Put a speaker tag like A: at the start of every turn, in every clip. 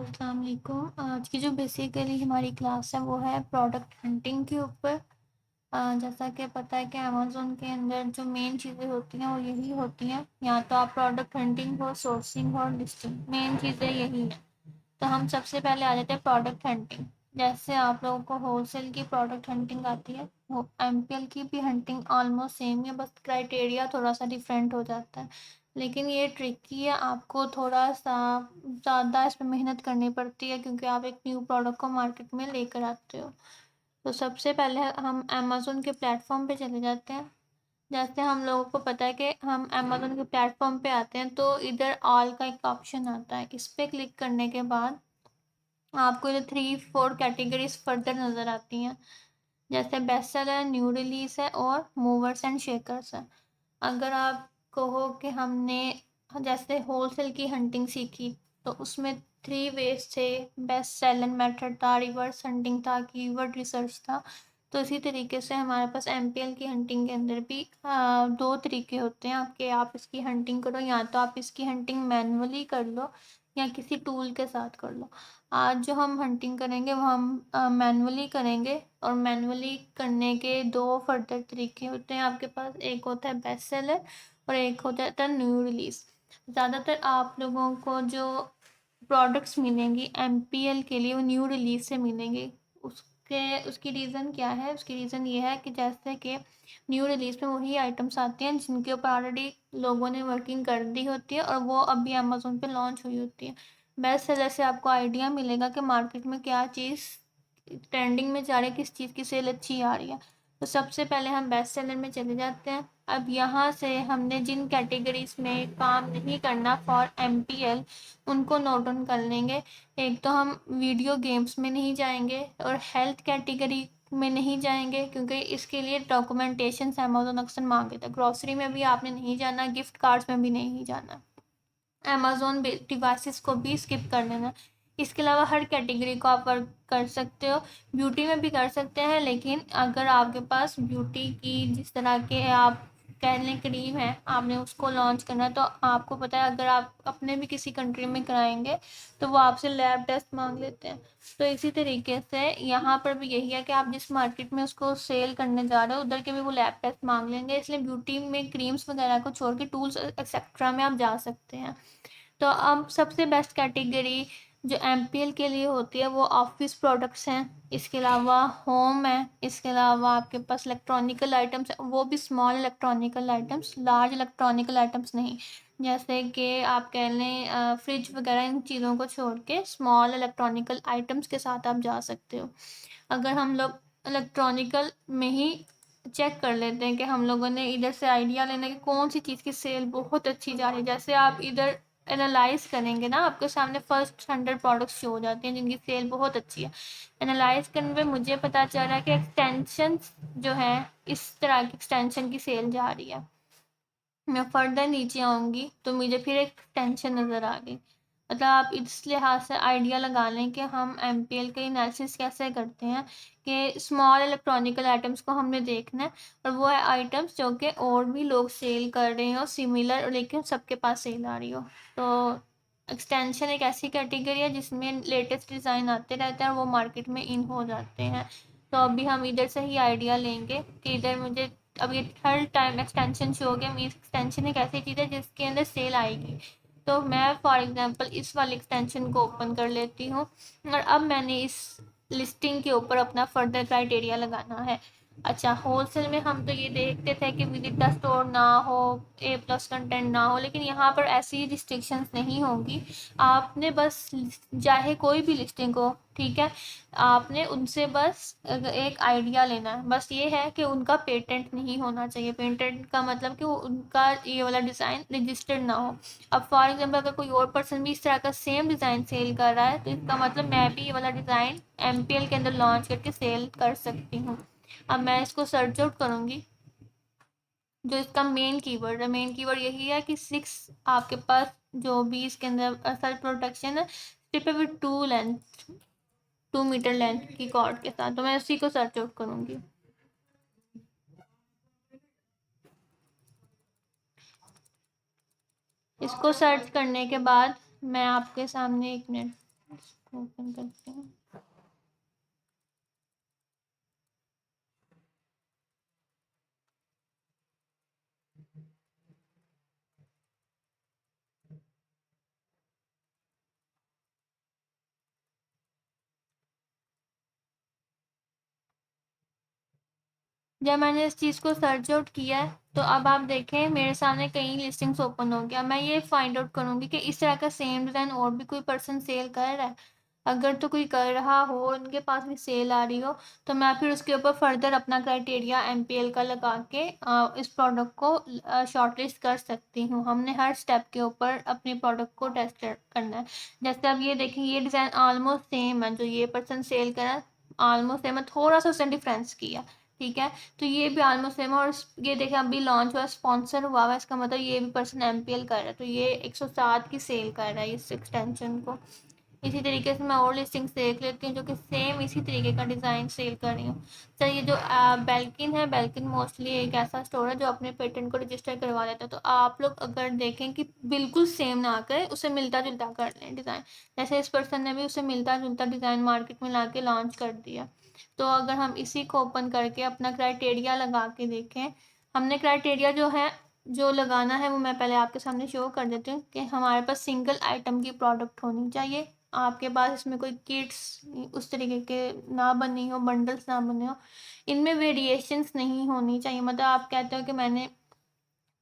A: अस्सलाम वालेकुम। आज की जो बेसिकली हमारी क्लास है वो है प्रोडक्ट हंटिंग के ऊपर। जैसा कि पता है कि अमेज़न के अंदर जो मेन चीज़ें होती हैं वो यही होती हैं, या तो आप प्रोडक्ट हंटिंग हो, सोर्सिंग हो, लिस्टिंग, मेन चीज़ें यही हैं। तो हम सबसे पहले आ जाते हैं प्रोडक्ट हंटिंग। जैसे आप लोगों को होलसेल की प्रोडक्ट हंटिंग आती है, वो एमपीएल की भी हंटिंग ऑलमोस्ट सेम है, बस क्राइटेरिया थोड़ा सा डिफरेंट हो जाता है। लेकिन ये ट्रिकी है, आपको थोड़ा सा ज़्यादा इस पर मेहनत करनी पड़ती है क्योंकि आप एक न्यू प्रोडक्ट को मार्केट में लेकर आते हो। तो सबसे पहले हम अमेज़न के प्लेटफॉर्म पे चले जाते हैं। जैसे हम लोगों को पता है कि हम अमेज़न के प्लेटफॉर्म पे आते हैं तो इधर ऑल का एक ऑप्शन आता है, इस पर क्लिक करने के बाद आपको इधर 3-4 कैटेगरीज फर्दर नज़र आती हैं। जैसे बेस्ट सेलर, न्यू रिलीज है और मूवर्स एंड शेकर्स है। अगर आप कहो कि हमने जैसे होलसेल की हंटिंग सीखी तो उसमें 3 वेज थे, बेस्ट सेलर मेथड था, रिवर्स हंटिंग था, कीवर्ड रिसर्च था। तो इसी तरीके से हमारे पास एमपीएल की हंटिंग के अंदर भी 2 तरीके होते हैं आपके, आप इसकी हंटिंग करो, या तो आप इसकी हंटिंग मैनुअली कर लो या किसी टूल के साथ कर लो। आज जो हम हंटिंग करेंगे वो हम मैनुअली करेंगे, और मैनुअली करने के 2 फर्दर तरीके होते हैं आपके पास। एक होता है बेस्ट सेलर और एक होता है न्यू रिलीज। ज़्यादातर आप लोगों को जो प्रोडक्ट्स मिलेंगी एमपीएल के लिए वो न्यू रिलीज से मिलेंगी। उसकी रीज़न क्या है? उसकी रीज़न ये है कि जैसे कि न्यू रिलीज में वही आइटम्स आती हैं जिनके ऊपर ऑलरेडी लोगों ने वर्किंग कर दी होती है और वो अभी अमेज़न पे लॉन्च हुई होती है। बेस्ट सेलर से आपको आइडिया मिलेगा कि मार्केट में क्या चीज़ ट्रेंडिंग में जा रही है, किस चीज़ की सेल अच्छी आ रही है। तो सबसे पहले हम बेस्ट सेलर में चले जाते हैं। अब यहाँ से हमने जिन कैटेगरीज में काम नहीं करना फॉर एमपीएल उनको नोट डाउन कर लेंगे। एक तो हम वीडियो गेम्स में नहीं जाएंगे और हेल्थ कैटेगरी में नहीं जाएंगे क्योंकि इसके लिए डॉक्यूमेंटेशन अमेज़न अक्सर मांगे था। ग्रॉसरी में भी आपने नहीं जाना, गिफ्ट कार्ड्स में भी नहीं जाना, अमेज़न डिवाइसेस को भी स्किप कर लेना। इसके अलावा हर कैटेगरी को आप वर्क कर सकते हो, ब्यूटी में भी कर सकते हैं, लेकिन अगर आपके पास ब्यूटी की जिस तरह के आप कह लें क्रीम है, आपने उसको लॉन्च करना है, तो आपको पता है अगर आप अपने भी किसी कंट्री में कराएंगे तो वो आपसे लैब टेस्ट मांग लेते हैं। तो इसी तरीके से यहाँ पर भी यही है कि आप जिस मार्केट में उसको सेल करने जा रहे हो उधर के भी वो लैब टेस्ट मांग लेंगे, इसलिए ब्यूटी में क्रीम्स वगैरह को छोड़ के टूल्स एक्सेट्रा में आप जा सकते हैं। तो अब सबसे बेस्ट कैटेगरी जो एमपीएल के लिए होती है वो ऑफिस प्रोडक्ट्स हैं, इसके अलावा होम है, इसके अलावा आपके पास इलेक्ट्रॉनिकल आइटम्स है, वो भी small electronical items, large electronical items नहीं। जैसे कि आप कह लें फ्रिज वगैरह, इन चीज़ों को छोड़ के स्मॉल इलेक्ट्रॉनिकल आइटम्स के साथ आप जा सकते हो। अगर हम लोग इलेक्ट्रॉनिकल में ही चेक कर लेते हैं कि हम लोगों ने इधर से आइडिया लेना कि कौन सी चीज़ की सेल बहुत अच्छी जा रही है। जैसे आप इधर एनालाइज करेंगे ना, आपके सामने फर्स्ट 100 प्रोडक्ट्स शो हो जाती हैं जिनकी सेल बहुत अच्छी है। एनालाइज करने पे मुझे पता चल रहा है कि एक्सटेंशन जो है, इस तरह की एक्सटेंशन की सेल जा रही है। मैं फर्दर नीचे आऊँगी तो मुझे फिर एक एक्सटेंशन नज़र आ गई। मतलब आप इस लिहाज से आइडिया लगा लें कि हम एमपीएल का एनालिसिस कैसे करते हैं कि स्मॉल इलेक्ट्रॉनिकल आइटम्स को हमने देखना है, और वो है आइटम्स जो कि और भी लोग सेल कर रहे हो सिमिलर, लेकिन सबके पास सेल आ रही हो। तो एक्सटेंशन एक ऐसी कैटेगरी है जिसमें लेटेस्ट डिज़ाइन आते रहते हैं और वो मार्केट में इन हो जाते हैं। तो अभी हम इधर से ही आइडिया लेंगे कि इधर मुझे अब ये हर टाइम एक्सटेंशन शो हो गया, मीन्स एक्सटेंशन एक ऐसी चीज़ है जिसके अंदर सेल आएगी। तो मैं फॉर एग्जांपल इस वाले एक्सटेंशन को ओपन कर लेती हूँ और अब मैंने इस लिस्टिंग के ऊपर अपना फर्दर क्राइटेरिया लगाना है। अच्छा, होलसेल में हम तो ये देखते थे कि विजिट द स्टोर ना हो, A+ कंटेंट ना हो, लेकिन यहाँ पर ऐसी रिस्ट्रिक्शंस नहीं होंगी। आपने बस चाहे कोई भी लिस्टिंग हो, ठीक है, आपने उनसे बस एक आइडिया लेना है। बस ये है कि उनका पेटेंट नहीं होना चाहिए। पेटेंट का मतलब कि उनका ये वाला डिज़ाइन रजिस्टर्ड ना हो। अब फॉर एग्जांपल अगर कोई और पर्सन भी इस तरह का सेम डिज़ाइन सेल कर रहा है तो इसका मतलब मैं भी ये वाला डिज़ाइन एमपीएल के अंदर लॉन्च करके सेल कर सकती हूँ। अब मैं इसको सर्च आउट करूँगी। जो इसका मेन कीवर्ड है, मेन कीवर्ड यही है कि 6 आपके पास जो भी इसके अंदर सेल्फ प्रोटेक्शन है, स्टिप विद 2 मीटर लेंथ की कॉर्ड के साथ, तो मैं उसी को सर्च आउट करूँगी। इसको सर्च करने के बाद मैं आपके सामने, एक मिनट, ओपन करते हैं। जब मैंने इस चीज़ को सर्च आउट किया है तो अब आप देखें मेरे सामने कई लिस्टिंग्स ओपन हो गया। मैं ये फाइंड आउट करूँगी कि इस तरह का सेम डिज़ाइन और भी कोई पर्सन सेल कर रहा है। अगर तो कोई कर रहा हो, उनके पास भी सेल आ रही हो, तो मैं फिर उसके ऊपर फर्दर अपना क्राइटेरिया MPL का लगा के इस प्रोडक्ट को शॉर्टलिस्ट कर सकती हूँ। हमने हर स्टेप के ऊपर अपने प्रोडक्ट को टेस्ट करना है। जैसे अब ये देखें, ये डिज़ाइन ऑलमोस्ट सेम है, जो ये पर्सन सेल कर रहा है ऑलमोस्ट सेम है, थोड़ा सा उसने डिफरेंस किया, ठीक है। तो ये भी ऑलमोस्ट सेम है। और ये देखें अभी लॉन्च हुआ, स्पॉन्सर हुआ है, इसका मतलब ये भी पर्सन MPL कर रहा है, तो ये 107 की सेल कर रहा है इस एक्सटेंशन को। इसी तरीके से मैं और लिस्टिंग्स देख लेती हूँ जो कि सेम इसी तरीके का डिज़ाइन सेल कर रही हूँ। सर ये जो बेल्किन है, बेल्किन मोस्टली एक ऐसा स्टोर है जो अपने पेटेंट को रजिस्टर करवा देता है। तो आप लोग अगर देखें कि बिल्कुल सेम ना करें, उसे मिलता जुलता कर लें डिज़ाइन। जैसे इस पर्सन ने भी उसे मिलता जुलता डिज़ाइन मार्केट में ला के लॉन्च कर दिया। तो अगर हम इसी को ओपन करके अपना क्राइटेरिया लगा के देखें, हमने क्राइटेरिया जो है जो लगाना है वो मैं पहले आपके सामने शो कर देती हूँ कि हमारे पास सिंगल आइटम की प्रोडक्ट होनी चाहिए। आपके पास इसमें कोई किट्स उस तरीके के ना बनी हो, बंडल्स ना बने हो, इनमें वेरिएशंस नहीं होनी चाहिए। मतलब आप कहते हो कि मैंने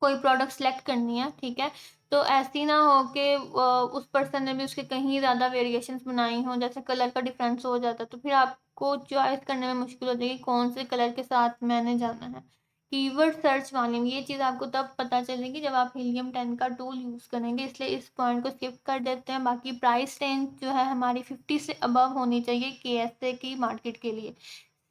A: कोई प्रोडक्ट सेलेक्ट करनी है, ठीक है, तो ऐसी ना हो कि उस पर्सन ने भी उसके कहीं ज़्यादा वेरिएशंस बनाई हो, जैसे कलर का डिफरेंस हो जाता है, तो फिर आपको चॉइस करने में मुश्किल हो जाएगी कौन से कलर के साथ मैंने जाना है। कीवर्ड सर्च वाले में ये चीज़ आपको तब पता चलेगी जब आप हीलियम 10 का टूल यूज़ करेंगे, इसलिए इस पॉइंट को स्किप कर देते हैं। बाकी प्राइस रेंज जो है हमारी 50 से अबव होनी चाहिए KSA की मार्केट के लिए।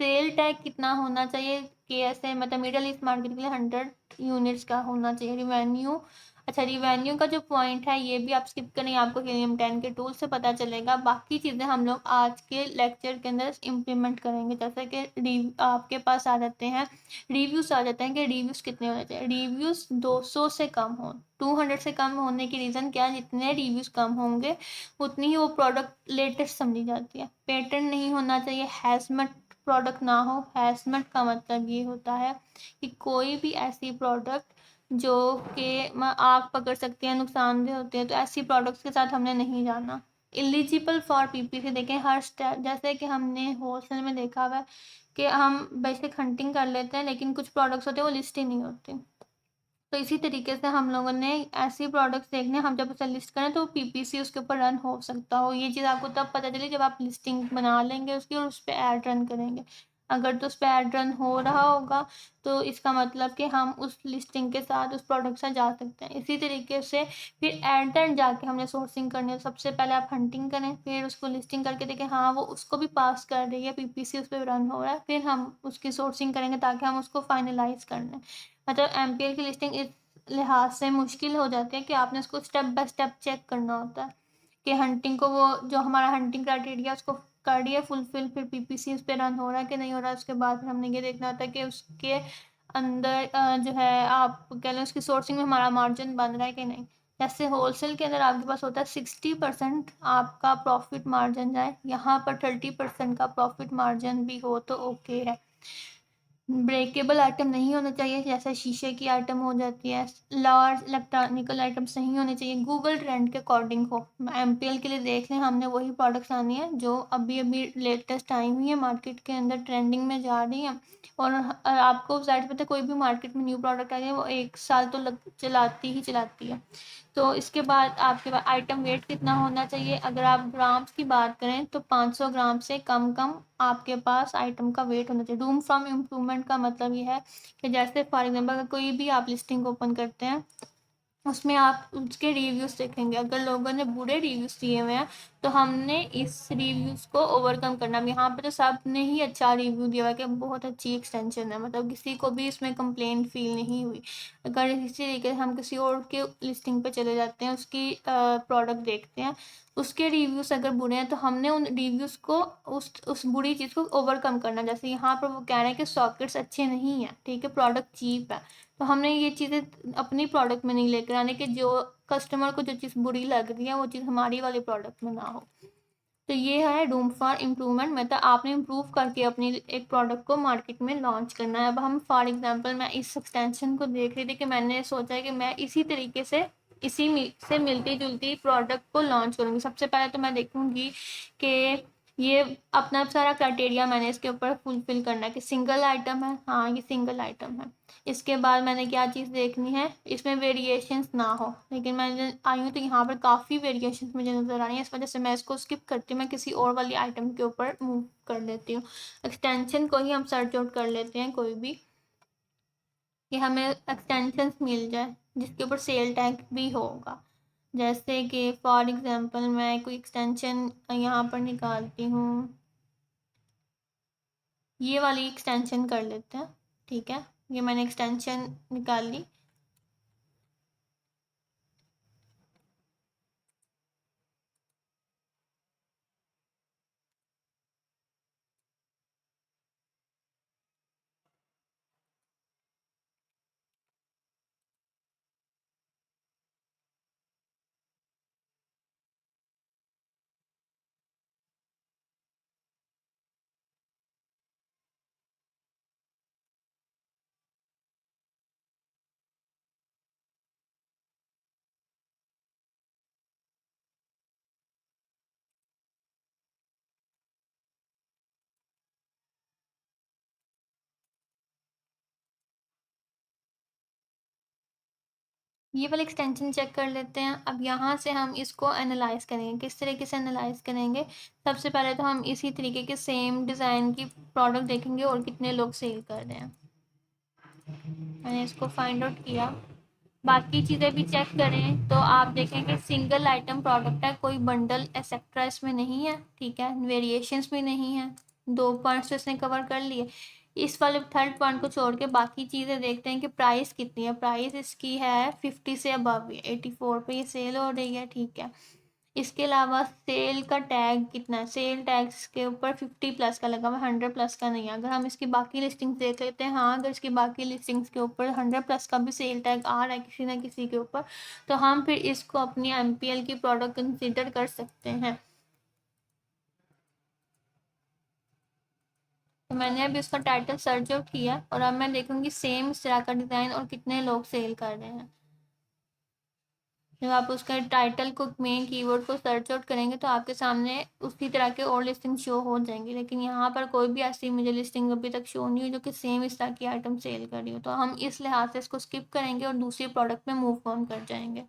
A: सेल टैग कितना होना चाहिए KSA मतलब मिडल ईस्ट मार्केट के लिए 100 यूनिट्स का होना चाहिए। रिवेन्यू, अच्छा रिवेन्यू का जो पॉइंट है ये भी आप स्किप करें, आपको हीलियम 10 के टूल से पता चलेगा। बाकी चीज़ें हम लोग आज के लेक्चर के अंदर इम्प्लीमेंट करेंगे। जैसे कि आपके पास आ जाते हैं रिव्यूज़, आ जाते हैं कि रिव्यूज़ कितने होने चाहिए। रिव्यूज़ 200 से कम हो, 200 से कम होने की रीज़न क्या है, जितने रिव्यूज़ कम होंगे उतनी ही वो प्रोडक्ट लेटेस्ट समझी जाती है। पेटेंट नहीं होना चाहिए, हैजमट प्रोडक्ट ना हो। हैजमट का मतलब ये होता है कि कोई भी ऐसी प्रोडक्ट जो कि आग पकड़ सकती है, नुकसानदेह होती है, तो ऐसी प्रोडक्ट्स के साथ हमने नहीं जाना। एलिजिबल फॉर PPC देखें हर स्टेप, जैसे कि हमने होलसेल में देखा हुआ है कि हम बेसिक हंटिंग कर लेते हैं लेकिन कुछ प्रोडक्ट्स होते हैं वो लिस्ट ही नहीं होते। तो इसी तरीके से हम लोगों ने ऐसी प्रोडक्ट्स देखने, हम जब उसे लिस्ट करें तो PPC उसके ऊपर रन हो सकता हो। ये चीज़ आपको तब पता चली जब आप लिस्टिंग बना लेंगे उसकी और उस पर ऐड रन करेंगे। अगर तो उस पर ऐड रन हो रहा होगा तो इसका मतलब कि हम उस लिस्टिंग के साथ उस प्रोडक्ट से जा सकते हैं। इसी तरीके से फिर एट द एंड जाके हमने सोर्सिंग करनी है। सबसे पहले आप हंटिंग करें, फिर उसको लिस्टिंग करके देखें हाँ वो उसको भी पास कर रही है, PPC उस पर रन हो रहा है, फिर हम उसकी सोर्सिंग करेंगे ताकि हम उसको फाइनलाइज कर लें। मतलब MPL की लिस्टिंग इस लिहाज से मुश्किल हो जाती है कि आपने उसको स्टेप बाय स्टेप चेक करना होता है कि हंटिंग को, वो जो हमारा हंटिंग क्राइटेरिया उसको कर दिया फुलफिल, फिर PPC उस पर रन हो रहा है कि नहीं हो रहा है। उसके बाद फिर हमने ये देखना होता है कि उसके अंदर जो है आप कह लें उसकी सोर्सिंग में हमारा मार्जिन बन रहा है कि नहीं। जैसे होलसेल के अंदर आपके पास होता है 60% आपका प्रॉफिट मार्जिन जाए, यहाँ पर 30% का प्रॉफिट मार्जिन भी हो तो ओके है। ब्रेकेबल आइटम नहीं होने चाहिए, जैसे शीशे की आइटम हो जाती है। लार्ज इलेक्ट्रॉनिकल आइटम्स नहीं होने चाहिए, गूगल ट्रेंड के अकॉर्डिंग हो। MPL के लिए देख लें, हमने वही प्रोडक्ट्स आनी है जो अभी अभी लेटेस्ट आई हुई है मार्केट के अंदर, ट्रेंडिंग में जा रही है। और आपको जाहिर पता है कोई भी मार्केट में न्यू प्रोडक्ट आ गया वो 1 साल तो चलाती ही चलाती है। तो इसके बाद आपके पास आइटम वेट कितना होना चाहिए। अगर आप ग्राम्स की बात करें तो 500 ग्राम से कम कम आपके पास आइटम का वेट होना चाहिए। रूम फ्रॉम इम्प्रूवमेंट का मतलब ये है कि जैसे फॉर एग्जांपल अगर कोई भी आप लिस्टिंग ओपन करते हैं उसमें आप उसके रिव्यूज़ देखेंगे, अगर लोगों ने बुरे रिव्यूज़ दिए हुए हैं तो हमने इस रिव्यूज़ को ओवरकम करना। यहाँ पे तो सब ने ही अच्छा रिव्यू दिया हुआ है कि बहुत अच्छी एक्सटेंशन है, मतलब किसी को भी इसमें कंप्लेंट फील नहीं हुई। अगर इसी तरीके से हम किसी और के लिस्टिंग पे चले जाते हैं, उसकी प्रोडक्ट देखते हैं, उसके रिव्यूज़ अगर बुरे हैं तो हमने उन रिव्यूज़ को उस बुरी चीज़ को ओवरकम करना। जैसे यहाँ पर वो कह रहे हैं कि सॉकेट्स अच्छे नहीं हैं, ठीक है, प्रोडक्ट चीप है, तो हमने ये चीज़ें अपनी प्रोडक्ट में नहीं लेकर आने कि जो कस्टमर को जो चीज़ बुरी लग रही है वो चीज़ हमारी वाली प्रोडक्ट में ना हो। तो ये है रूम फॉर इम्प्रूवमेंट, मतलब आपने इम्प्रूव करके अपनी एक प्रोडक्ट को मार्केट में लॉन्च करना है। अब हम फॉर एग्जांपल मैं इस एक्सटेंशन को देख रही थी कि मैंने सोचा है कि मैं इसी तरीके से से मिलती जुलती प्रोडक्ट को लॉन्च करूँगी। सबसे पहले तो मैं देखूँगी कि ये अपना सारा क्राइटेरिया मैंने इसके ऊपर फुलफिल करना है कि सिंगल आइटम है, हाँ ये सिंगल आइटम है। इसके बाद मैंने क्या चीज़ देखनी है, इसमें वेरिएशंस ना हो। लेकिन मैं आई हूँ तो यहाँ पर काफ़ी वेरिएशंस मुझे नज़र आ रही हैं, इस वजह से मैं इसको स्किप करती हूँ, मैं किसी और वाली आइटम के ऊपर मूव कर लेती हूँ। एक्सटेंशन को ही हम सर्च आउट कर लेते हैं कोई भी, कि हमें एक्सटेंशंस मिल जाए जिसके ऊपर सेल टैग भी होगा। जैसे कि फॉर एग्जांपल मैं कोई एक्सटेंशन यहाँ पर निकालती हूँ, ये वाली एक्सटेंशन कर लेते हैं, ठीक है। ये मैंने एक्सटेंशन निकाल ली। ये वाला एक्सटेंशन चेक कर लेते हैं। अब यहाँ से हम इसको एनालाइज करेंगे, किस तरीके से एनालाइज करेंगे। सबसे पहले तो हम इसी तरीके के सेम डिज़ाइन की प्रोडक्ट देखेंगे और कितने लोग सेल कर रहे हैं। मैंने इसको फाइंड आउट किया। बाकी चीज़ें भी चेक करें तो आप देखेंगे सिंगल आइटम प्रोडक्ट है, कोई बंडल एक्सेट्रा इसमें नहीं है, ठीक है। वेरिएशंस भी नहीं है। 2 पॉइंट्स तो इसने कवर कर लिए। इस वाले थर्ड पॉइंट को छोड़ के बाकी चीज़ें देखते हैं कि प्राइस कितनी है। प्राइस इसकी है 50 से अबव, 84 पे ये सेल हो रही है, ठीक है। इसके अलावा सेल का टैग कितना है, सेल टैग्स के ऊपर 50 प्लस का लगा हुआ, 100 प्लस का नहीं है। अगर हम इसकी बाकी लिस्टिंग्स देख लेते हैं, हाँ अगर इसकी बाकी लिस्टिंग्स के ऊपर 100 प्लस का भी सेल टैग आ रहा है किसी ना किसी के ऊपर, तो हम फिर इसको अपनी MPL की प्रोडक्ट कंसीडर कर सकते हैं। तो मैंने अभी उसका टाइटल सर्च आउट किया और अब मैं देखूंगी सेम इस तरह का डिज़ाइन और कितने लोग सेल कर रहे हैं। जब आप उसका टाइटल को मेन कीवर्ड को सर्च आउट करेंगे तो आपके सामने उसी तरह के और लिस्टिंग शो हो जाएंगी। लेकिन यहाँ पर कोई भी ऐसी मुझे लिस्टिंग अभी तक शो नहीं हुई जो कि सेम इस तरह की आइटम सेल कर रही हो, तो हम इस लिहाज से इसको स्किप करेंगे और दूसरी प्रोडक्ट में मूव ऑन कर जाएंगे।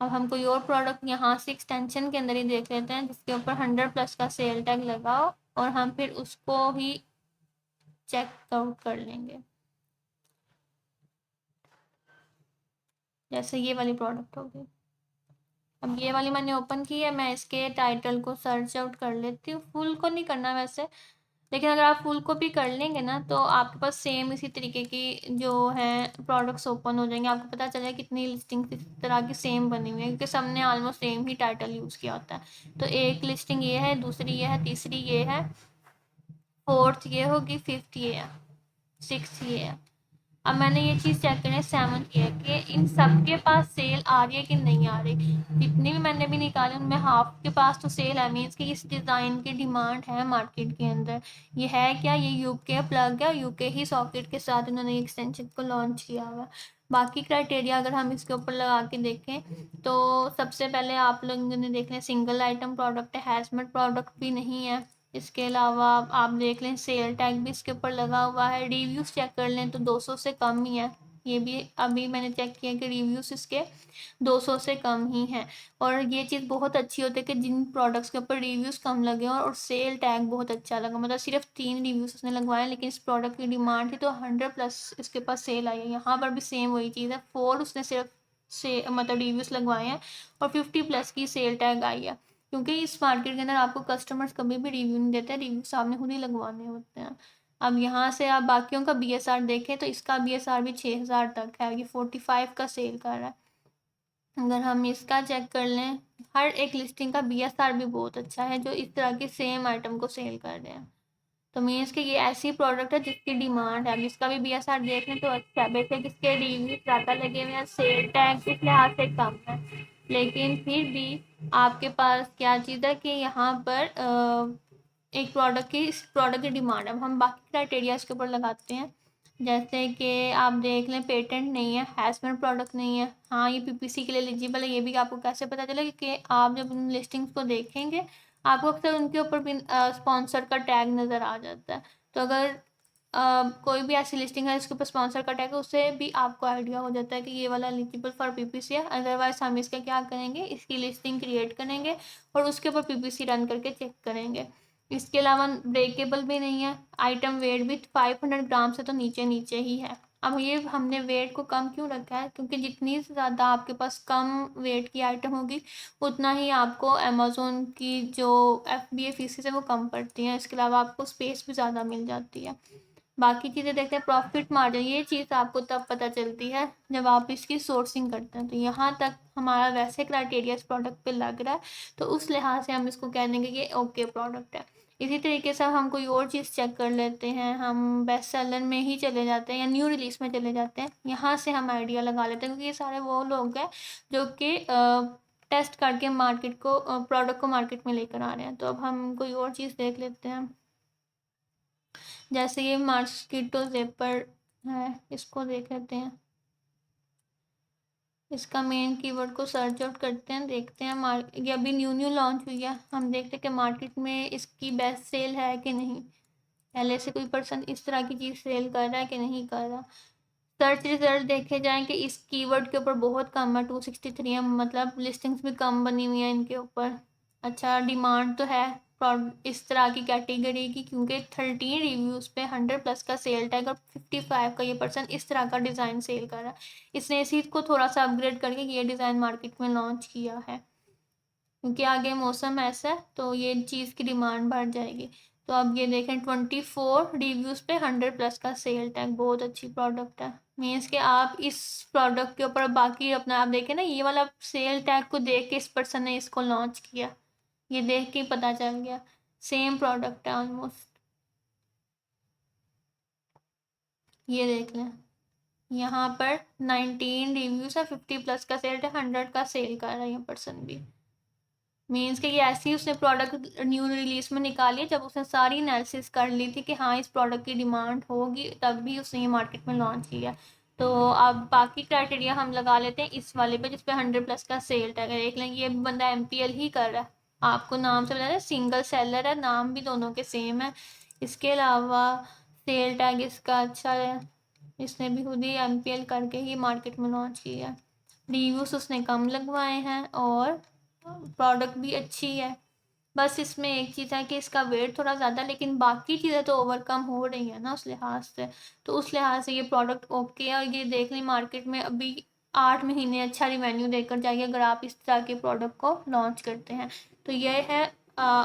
A: अब हम कोई और प्रोडक्ट यहाँ से एक्सटेंशन के अंदर ही देख लेते हैं जिसके ऊपर 100 प्लस का सेल टैग लगाओ और हम फिर उसको ही चेक आउट कर लेंगे। जैसे ये वाली प्रोडक्ट होगी। अब ये वाली मैंने ओपन की है, मैं इसके टाइटल को सर्च आउट कर लेती हूँ। फुल को नहीं करना वैसे, लेकिन अगर आप फुल को भी कर लेंगे ना तो आपके पास सेम इसी तरीके की जो है प्रोडक्ट्स ओपन हो जाएंगे। आपको पता चलेगा कितनी लिस्टिंग इस तरह की सेम बनी हुई है, क्योंकि सबने ऑलमोस्ट सेम ही टाइटल यूज़ किया होता है। तो एक लिस्टिंग ये है, दूसरी ये है, तीसरी ये है, फोर्थ ये होगी, फिफ्थ ये है, सिक्स ये है। अब मैंने ये चीज़ चेक करना है 7 की है कि इन सब के पास सेल आ रही है कि नहीं आ रही। जितनी भी मैंने भी निकाले उनमें हाफ के पास तो सेल है, मीन्स कि इस डिज़ाइन की डिमांड है मार्केट के अंदर। ये है क्या, ये यूके प्लग है, यूके ही सॉकेट के साथ उन्होंने एक्सटेंशन को लॉन्च किया हुआ। बाकी क्राइटेरिया अगर हम इसके ऊपर लगा के देखें तो सबसे पहले आप लोगों ने देख लें सिंगल आइटम प्रोडक्ट है, हैजमेट प्रोडक्ट भी नहीं है। इसके अलावा आप देख लें सेल टैग भी इसके ऊपर लगा हुआ है। रिव्यूज़ चेक कर लें तो 200 से कम ही है। ये भी अभी मैंने चेक किया कि रिव्यूज़ इसके 200 से कम ही हैं। और ये चीज़ बहुत अच्छी होती है कि जिन प्रोडक्ट्स के ऊपर रिव्यूज़ कम लगे हों और सेल टैग बहुत अच्छा लगा, मतलब सिर्फ 3 रिव्यूज़ उसने लगवाए लेकिन इस प्रोडक्ट की डिमांड थी तो 100 प्लस इसके पास सेल आई है। यहाँ पर भी सेम वही चीज़ है, 4 उसने सिर्फ से मतलब रिव्यूज़ लगवाए हैं और 50 प्लस की सेल टैग आई है। क्योंकि इस मार्केट के अंदर आपको कस्टमर्स कभी भी रिव्यू नहीं देते, रिव्यू आपने खुद ही लगवाने होते हैं। अब यहाँ से आप बाकियों का BSR देखें तो इसका BSR भी 6000 तक है, ये 45 का सेल कर रहा है। अगर हम इसका चेक कर लें, हर एक लिस्टिंग का BSR भी बहुत अच्छा है जो इस तरह के सेम आइटम को सेल कर रहे हैं। तो मीन्स कि ये ऐसी प्रोडक्ट है जिसकी डिमांड है। अब इसका भी BSR देख लें तो अच्छा है, बेशक इसके रिव्यू ज़्यादा लगे हुए हैं, सेल टैग इस लिहाज से कम है। लेकिन फिर भी आपके पास क्या चीज़ है कि यहाँ पर एक प्रोडक्ट की, इस प्रोडक्ट की डिमांड है। अब हम बाकी क्राइटेरिया इसके ऊपर लगाते हैं, जैसे कि आप देख लें पेटेंट नहीं है, हैज़मेड प्रोडक्ट नहीं है, हाँ ये पीपीसी के लिए एलिजिबल है। ये भी आपको कैसे पता चलेगा कि आप जब उन लिस्टिंग्स को देखेंगे आपको अक्सर उनके ऊपर भी स्पॉन्सर का टैग नज़र आ जाता है। तो अगर कोई भी ऐसी लिस्टिंग है जिसके ऊपर स्पॉन्सर का टैग है, उससे भी आपको आइडिया हो जाता है कि ये वाला एलिजिबल फॉर पीपीसी है। अदरवाइज हम इसका क्या करेंगे, इसकी लिस्टिंग क्रिएट करेंगे और उसके ऊपर पीपीसी रन करके चेक करेंगे। इसके अलावा ब्रेकेबल भी नहीं है, आइटम वेट भी 500 ग्राम से तो नीचे नीचे ही है। अब ये हमने वेट को कम क्यों रखा है, क्योंकि जितनी ज़्यादा आपके पास कम वेट की आइटम होगी उतना ही आपको अमेज़ोन की जो FBA फीसेस है वो कम पड़ती हैं। इसके अलावा आपको स्पेस भी ज़्यादा मिल जाती है। बाकी चीज़ें देखते हैं, प्रॉफिट मार्जिन, ये चीज़ आपको तब पता चलती है जब आप इसकी सोर्सिंग करते हैं। तो यहाँ तक हमारा वैसे क्राइटेरिया इस प्रोडक्ट पे लग रहा है, तो उस लिहाज से हम इसको कह देंगे कि ओके प्रोडक्ट है। इसी तरीके से हम कोई और चीज़ चेक कर लेते हैं, हम बेस्ट सेलर में ही चले जाते हैं या न्यू रिलीज में चले जाते हैं। यहाँ से हम आइडिया लगा लेते हैं, क्योंकि ये सारे वो लोग हैं जो कि टेस्ट करके मार्केट को, प्रोडक्ट को मार्केट में लेकर आ रहे हैं। तो अब हम कोई और चीज़ देख लेते हैं, जैसे ये मॉस्किटो ज़ेपर है, इसको देख लेते हैं। इसका मेन कीवर्ड को सर्च आउट करते हैं, देखते हैं ये अभी न्यू लॉन्च हुई है, हम देखते हैं कि मार्केट में इसकी बेस्ट सेल है कि नहीं, पहले से कोई पर्सन इस तरह की चीज़ सेल कर रहा है कि नहीं कर रहा। सर्च रिजल्ट देखे जाएँ कि इस कीवर्ड के ऊपर बहुत कम है, 263 है, मतलब लिस्टिंग्स भी कम बनी हुई हैं इनके ऊपर। अच्छा डिमांड तो है इस तरह की कैटेगरी की, क्योंकि 13 रिव्यूज़ पे 100+ का सेल टैग और 55 का ये पर्सन इस तरह का डिज़ाइन सेल कर रहा है। इसने इसी को थोड़ा सा अपग्रेड करके ये डिज़ाइन मार्केट में लॉन्च किया है, क्योंकि आगे मौसम ऐसा है तो ये चीज़ की डिमांड बढ़ जाएगी। तो अब ये देखें 24 रिव्यूज़ पे 100+ का सेल टैग, बहुत अच्छी प्रोडक्ट है। मीन्स कि आप इस प्रोडक्ट के ऊपर बाकी अपना आप देखें ना, ये वाला सेल टैग को देख के इस पर्सन ने इसको लॉन्च किया, ये देख के पता चल गया। सेम प्रोडक्ट है ऑलमोस्ट, ये देख लें यहाँ पर 19 रिव्यूज़ है, 50+ का सेल है, 100 का सेल कर रहा है ये पर्सन भी। मीन्स कि ये ऐसी उसने प्रोडक्ट न्यू रिलीज में निकाली जब उसने सारी एनालिसिस कर ली थी कि हाँ इस प्रोडक्ट की डिमांड होगी, तब भी उसने ये मार्केट में लॉन्च किया। तो अब बाकी क्राइटेरिया हम लगा लेते हैं इस वाले पे जिस पे 100+ का सेल टैग है। देख लें ये बंदा MPL ही कर रहा है, आपको नाम से बता दें, सिंगल सेलर है, नाम भी दोनों के सेम है। इसके अलावा सेल टैग इसका अच्छा है, इसने भी खुद ही MPL करके ही मार्केट में लॉन्च किया है। रिव्यूज़ उसने कम लगवाए हैं और प्रोडक्ट भी अच्छी है। बस इसमें एक चीज़ है कि इसका वेट थोड़ा ज़्यादा, लेकिन बाकी चीज़ें तो ओवरकम हो रही है ना उस लिहाज से। तो उस लिहाज से ये प्रोडक्ट ओके है, और ये देख लें मार्केट में अभी 8 महीने अच्छा रिवेन्यू देकर जाएगी अगर आप इस तरह के प्रोडक्ट को लॉन्च करते हैं। तो ये है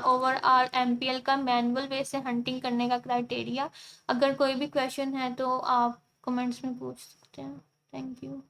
A: ओवरऑल MPL का मैनुअल वे से हंटिंग करने का क्राइटेरिया। अगर कोई भी क्वेश्चन है तो आप कमेंट्स में पूछ सकते हैं। Thank you.